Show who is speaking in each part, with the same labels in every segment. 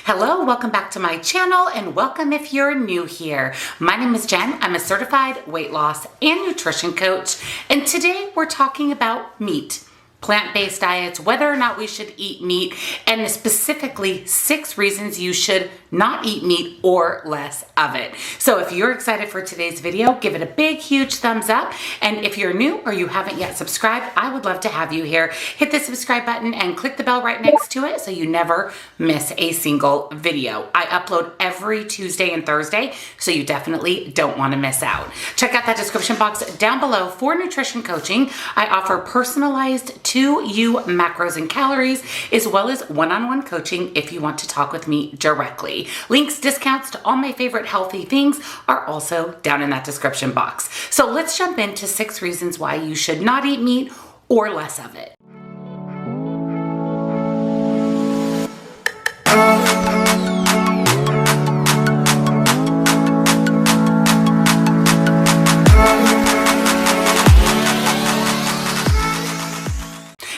Speaker 1: Hello, welcome back to my channel and welcome if you're new here. My name is Jen. I'm a certified weight loss and nutrition coach, and today we're talking about meat. Plant-based diets, whether or not we should eat meat, and specifically 6 reasons you should not eat meat or less of it. So if you're excited for today's video, give it a big, huge thumbs up. And if you're new or you haven't yet subscribed, I would love to have you here. Hit the subscribe button and click the bell right next to it so you never miss a single video. I upload every Tuesday and Thursday, so you definitely don't want to miss out. Check out that description box down below for nutrition coaching. I offer personalized to you macros and calories, as well as one-on-one coaching if you want to talk with me directly. Links, discounts to all my favorite healthy things are also down in that description box. So let's jump into 6 reasons why you should not eat meat or less of it.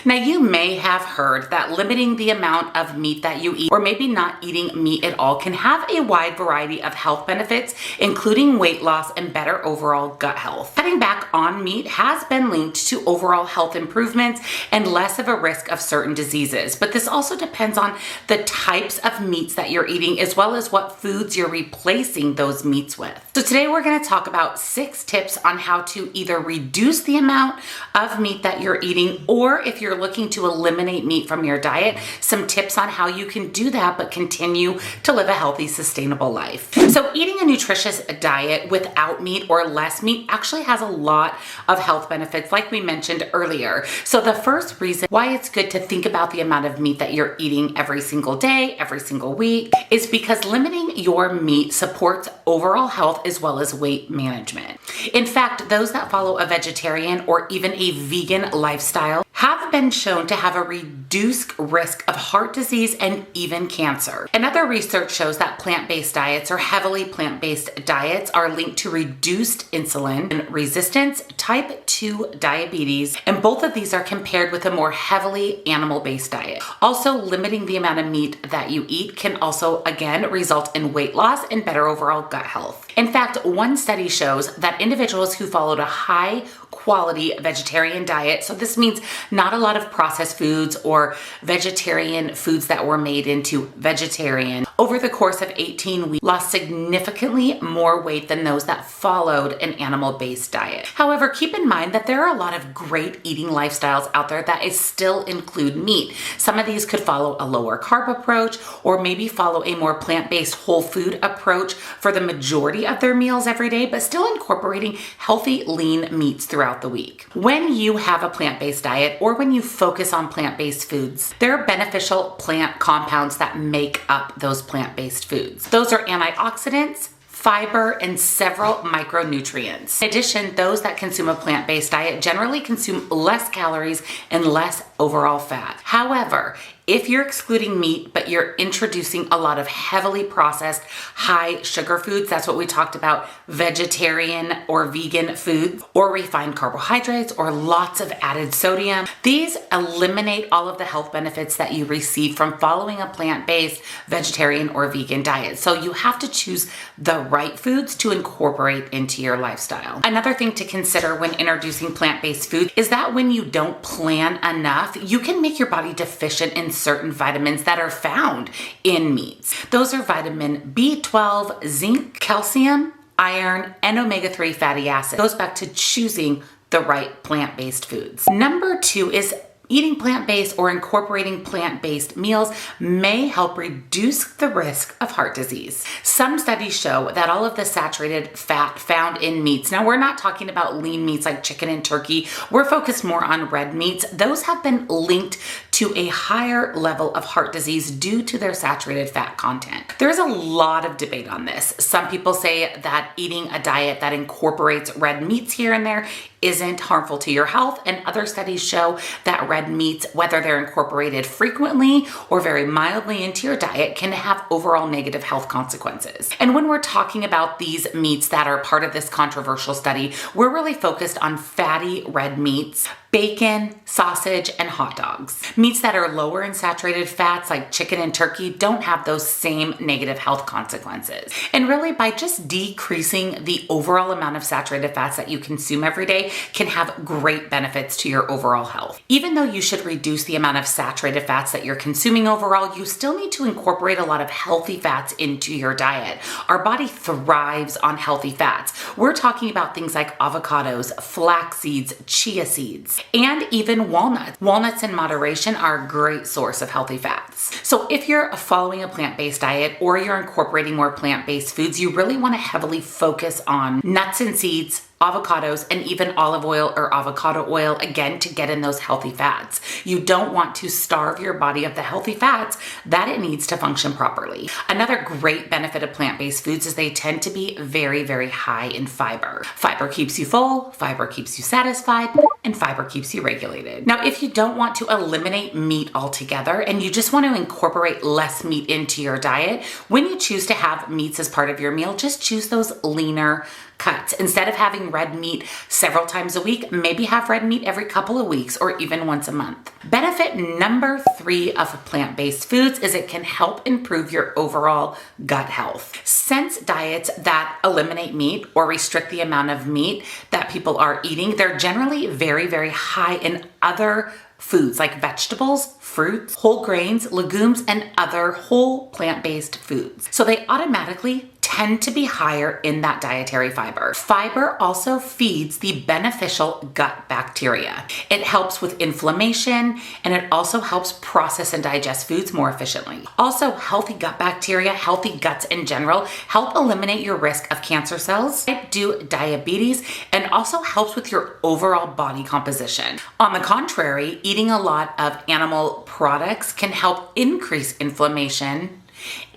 Speaker 1: Now, you may have heard that limiting the amount of meat that you eat, or maybe not eating meat at all, can have a wide variety of health benefits, including weight loss and better overall gut health. Cutting back on meat has been linked to overall health improvements and less of a risk of certain diseases. But this also depends on the types of meats that you're eating, as well as what foods you're replacing those meats with. So today we're going to talk about 6 tips on how to either reduce the amount of meat that you're eating, or if you're looking to eliminate meat from your diet, some tips on how you can do that but continue to live a healthy, sustainable life. So eating a nutritious diet without meat or less meat actually has a lot of health benefits, like we mentioned earlier. So the first reason why it's good to think about the amount of meat that you're eating every single day, every single week, is because limiting your meat supports overall health as well as weight management. In fact, those that follow a vegetarian or even a vegan lifestyle have been shown to have a reduced risk of heart disease and even cancer. And other research shows that plant-based diets or heavily plant-based diets are linked to reduced insulin resistance, type 2 diabetes, and both of these are compared with a more heavily animal-based diet. Also, limiting the amount of meat that you eat can also, again, result in weight loss and better overall gut health. In fact, one study shows that individuals who followed a high quality vegetarian diet, so this means not a lot of processed foods or vegetarian foods that were made into vegetarian, over the course of 18 weeks lost significantly more weight than those that followed an animal-based diet. However, keep in mind that there are a lot of great eating lifestyles out there that still include meat. Some of these could follow a lower carb approach, or maybe follow a more plant-based whole food approach for the majority of their meals every day, but still incorporating healthy lean meats throughout the week. When you have a plant-based diet, or when you focus on plant-based foods, there are beneficial plant compounds that make up those plant-based foods. Those are antioxidants, fiber, and several micronutrients. In addition, those that consume a plant-based diet generally consume less calories and less overall fat. However, if you're excluding meat, but you're introducing a lot of heavily processed, high sugar foods, that's what we talked about, vegetarian or vegan foods, or refined carbohydrates, or lots of added sodium, these eliminate all of the health benefits that you receive from following a plant-based, vegetarian, or vegan diet. So you have to choose the right foods to incorporate into your lifestyle. Another thing to consider when introducing plant-based food is that when you don't plan enough, you can make your body deficient in certain vitamins that are found in meats. Those are vitamin B12, zinc, calcium, iron, and omega-3 fatty acids. It goes back to choosing the right plant-based foods. Number 2 is eating plant-based or incorporating plant-based meals may help reduce the risk of heart disease. Some studies show that all of the saturated fat found in meats, now we're not talking about lean meats like chicken and turkey, we're focused more on red meats, those have been linked to a higher level of heart disease due to their saturated fat content. There's a lot of debate on this. Some people say that eating a diet that incorporates red meats here and there isn't harmful to your health, and other studies show that red meats, whether they're incorporated frequently or very mildly into your diet, can have overall negative health consequences. And when we're talking about these meats that are part of this controversial study, we're really focused on fatty red meats, bacon, sausage, and hot dogs. Meats that are lower in saturated fats like chicken and turkey don't have those same negative health consequences. And really, by just decreasing the overall amount of saturated fats that you consume every day can have great benefits to your overall health. Even though you should reduce the amount of saturated fats that you're consuming overall, you still need to incorporate a lot of healthy fats into your diet. Our body thrives on healthy fats. We're talking about things like avocados, flax seeds, chia seeds, and even walnuts. Walnuts in moderation are a great source of healthy fats. So if you're following a plant-based diet or you're incorporating more plant-based foods, you really want to heavily focus on nuts and seeds, avocados, and even olive oil or avocado oil, again, to get in those healthy fats. You don't want to starve your body of the healthy fats that it needs to function properly. Another great benefit of plant-based foods is they tend to be very, very high in fiber. Fiber keeps you full, fiber keeps you satisfied, and fiber keeps you regulated. Now, if you don't want to eliminate meat altogether and you just want to incorporate less meat into your diet, when you choose to have meats as part of your meal, just choose those leaner cuts. Instead of having red meat several times a week, maybe have red meat every couple of weeks or even once a month. Benefit number 3 of plant-based foods is it can help improve your overall gut health. Since diets that eliminate meat or restrict the amount of meat that people are eating, they're generally very, very high in other foods like vegetables, fruits, whole grains, legumes, and other whole plant-based foods. So they automatically tend to be higher in that dietary fiber. Fiber also feeds the beneficial gut bacteria. It helps with inflammation, and it also helps process and digest foods more efficiently. Also, healthy gut bacteria, healthy guts in general, help eliminate your risk of cancer cells, type 2 diabetes, and also helps with your overall body composition. On the contrary, eating a lot of animal products can help increase inflammation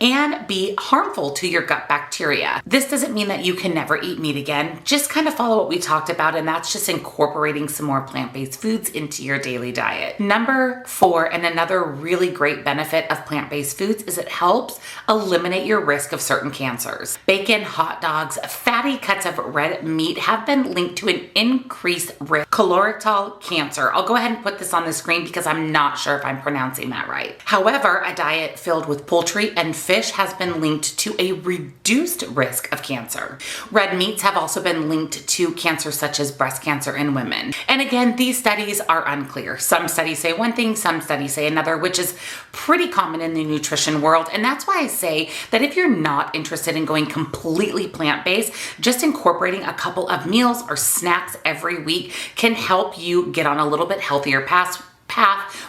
Speaker 1: and be harmful to your gut bacteria. This doesn't mean that you can never eat meat again. Just kind of follow what we talked about, and that's just incorporating some more plant-based foods into your daily diet. Number 4, and another really great benefit of plant-based foods, is it helps eliminate your risk of certain cancers. Bacon, hot dogs, fatty cuts of red meat have been linked to an increased risk of colorectal cancer. I'll go ahead and put this on the screen because I'm not sure if I'm pronouncing that right. However, a diet filled with poultry and fish has been linked to a reduced risk of cancer. Red meats have also been linked to cancer such as breast cancer in women. And again, these studies are unclear. Some studies say one thing, some studies say another, which is pretty common in the nutrition world. And that's why I say that if you're not interested in going completely plant-based, just incorporating a couple of meals or snacks every week can help you get on a little bit healthier path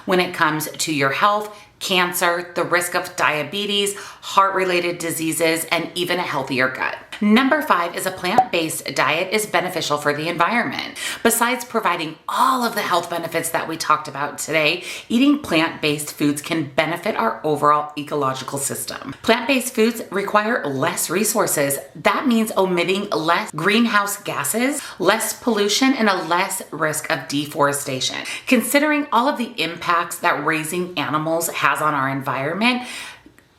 Speaker 1: when it comes to your health, cancer, the risk of diabetes, heart-related diseases, and even a healthier gut. Number 5 is a plant-based diet is beneficial for the environment. Besides providing all of the health benefits that we talked about today, eating plant-based foods can benefit our overall ecological system. Plant-based foods require less resources. That means omitting less greenhouse gases, less pollution, and a less risk of deforestation. Considering all of the impacts that raising animals has on our environment,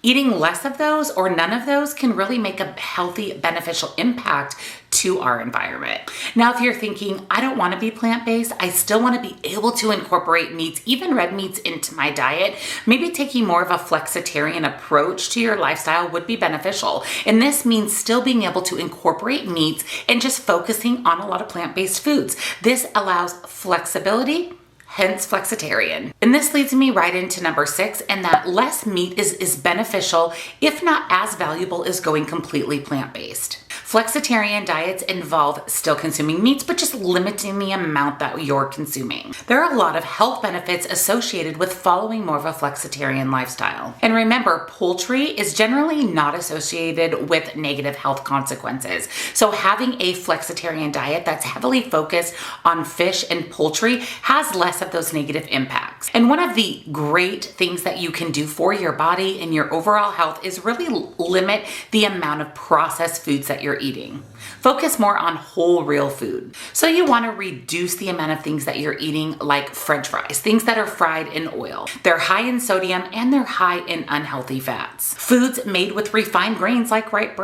Speaker 1: eating less of those or none of those can really make a healthy, beneficial impact to our environment. Now, if you're thinking, I don't want to be plant-based, I still want to be able to incorporate meats, even red meats, into my diet, maybe taking more of a flexitarian approach to your lifestyle would be beneficial. And this means still being able to incorporate meats and just focusing on a lot of plant-based foods. This allows flexibility, hence flexitarian. And this leads me right into number 6, and that less meat is beneficial, if not as valuable as going completely plant-based. Flexitarian diets involve still consuming meats, but just limiting the amount that you're consuming. There are a lot of health benefits associated with following more of a flexitarian lifestyle. And remember, poultry is generally not associated with negative health consequences. So having a flexitarian diet that's heavily focused on fish and poultry has less of those negative impacts. And one of the great things that you can do for your body and your overall health is really limit the amount of processed foods that you're eating. Focus more on whole, real food. So you want to reduce the amount of things that you're eating, like French fries, things that are fried in oil. They're high in sodium and they're high in unhealthy fats. Foods made with refined grains like white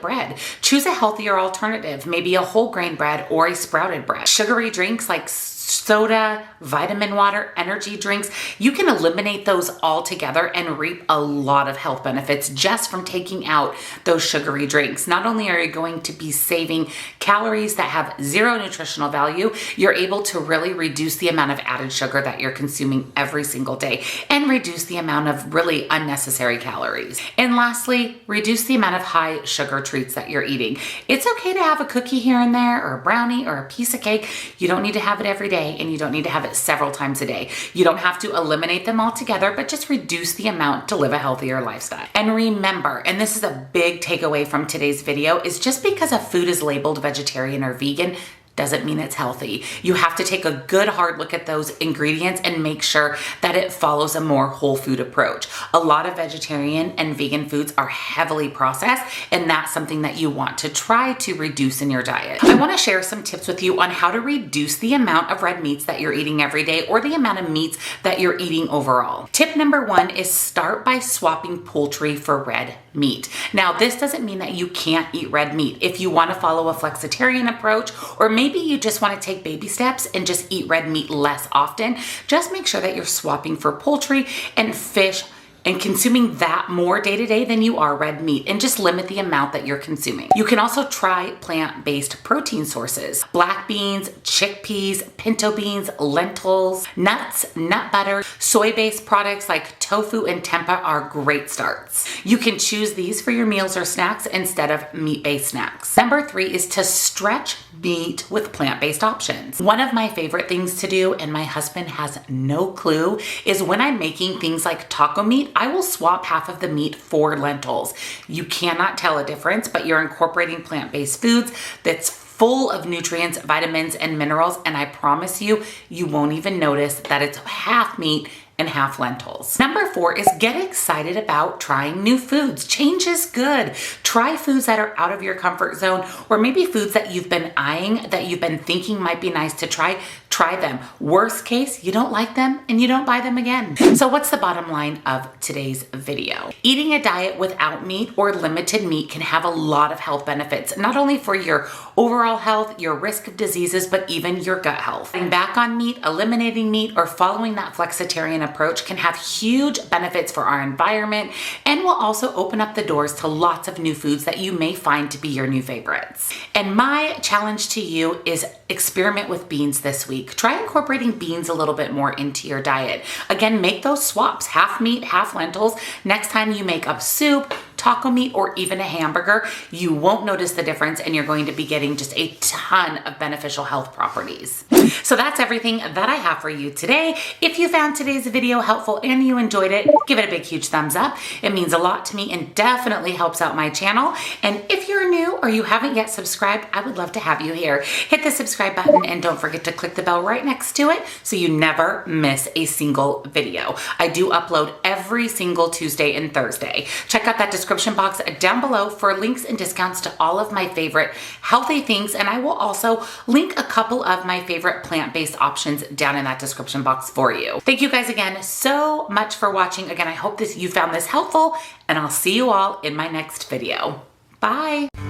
Speaker 1: bread. Choose a healthier alternative, maybe a whole grain bread or a sprouted bread. Sugary drinks like soda, vitamin water, energy drinks. You can eliminate those all together and reap a lot of health benefits just from taking out those sugary drinks. Not only are you going to be saving calories that have zero nutritional value, you're able to really reduce the amount of added sugar that you're consuming every single day and reduce the amount of really unnecessary calories. And lastly, reduce the amount of high sugar treats that you're eating. It's okay to have a cookie here and there, or a brownie, or a piece of cake. You don't need to have it every day, and you don't need to have it several times a day. You don't have to eliminate them altogether, but just reduce the amount to live a healthier lifestyle. And remember, and this is a big takeaway from today's video, is just because a food is labeled vegetarian or vegan doesn't mean it's healthy. You have to take a good hard look at those ingredients and make sure that it follows a more whole food approach. A lot of vegetarian and vegan foods are heavily processed, and that's something that you want to try to reduce in your diet. I want to share some tips with you on how to reduce the amount of red meats that you're eating every day, or the amount of meats that you're eating overall. Tip number one is start by swapping poultry for red meat. Now, this doesn't mean that you can't eat red meat. If you want to follow a flexitarian approach, or maybe you just want to take baby steps and just eat red meat less often, just make sure that you're swapping for poultry and fish and consuming that more day to day than you are red meat, and just limit the amount that you're consuming. You can also try plant-based protein sources. Black beans, chickpeas, pinto beans, lentils, nuts, nut butter, soy-based products like tofu and tempeh are great starts. You can choose these for your meals or snacks instead of meat-based snacks. Number three is to stretch meat with plant-based options. One of my favorite things to do, and my husband has no clue, is when I'm making things like taco meat, I will swap half of the meat for lentils. You cannot tell a difference, but you're incorporating plant-based foods that's full of nutrients, vitamins, and minerals, and I promise you, you won't even notice that it's half meat and half lentils. Number four is get excited about trying new foods. Change is good. Try foods that are out of your comfort zone, or maybe foods that you've been eyeing, that you've been thinking might be nice to try. Try them. Worst case, you don't like them and you don't buy them again. So what's the bottom line of today's video? Eating a diet without meat or limited meat can have a lot of health benefits, not only for your overall health, your risk of diseases, but even your gut health. Cutting back on meat, eliminating meat, or following that flexitarian approach can have huge benefits for our environment, and will also open up the doors to lots of new foods that you may find to be your new favorites. And my challenge to you is experiment with beans this week. Try incorporating beans a little bit more into your diet. Again, make those swaps, half meat, half lentils. Next time you make up soup, taco meat, or even a hamburger, you won't notice the difference, and you're going to be getting just a ton of beneficial health properties. So that's everything that I have for you today. If you found today's video helpful and you enjoyed it, give it a big, huge thumbs up. It means a lot to me and definitely helps out my channel. And if you're new or you haven't yet subscribed, I would love to have you here. Hit the subscribe button and don't forget to click the bell right next to it so you never miss a single video. I do upload every single Tuesday and Thursday. Check out that description box down below for links and discounts to all of my favorite healthy things, and I will also link a couple of my favorite plant-based options down in that description box for you. Thank you guys again so much for watching. Again, I hope you found this helpful, and I'll see you all in my next video. Bye.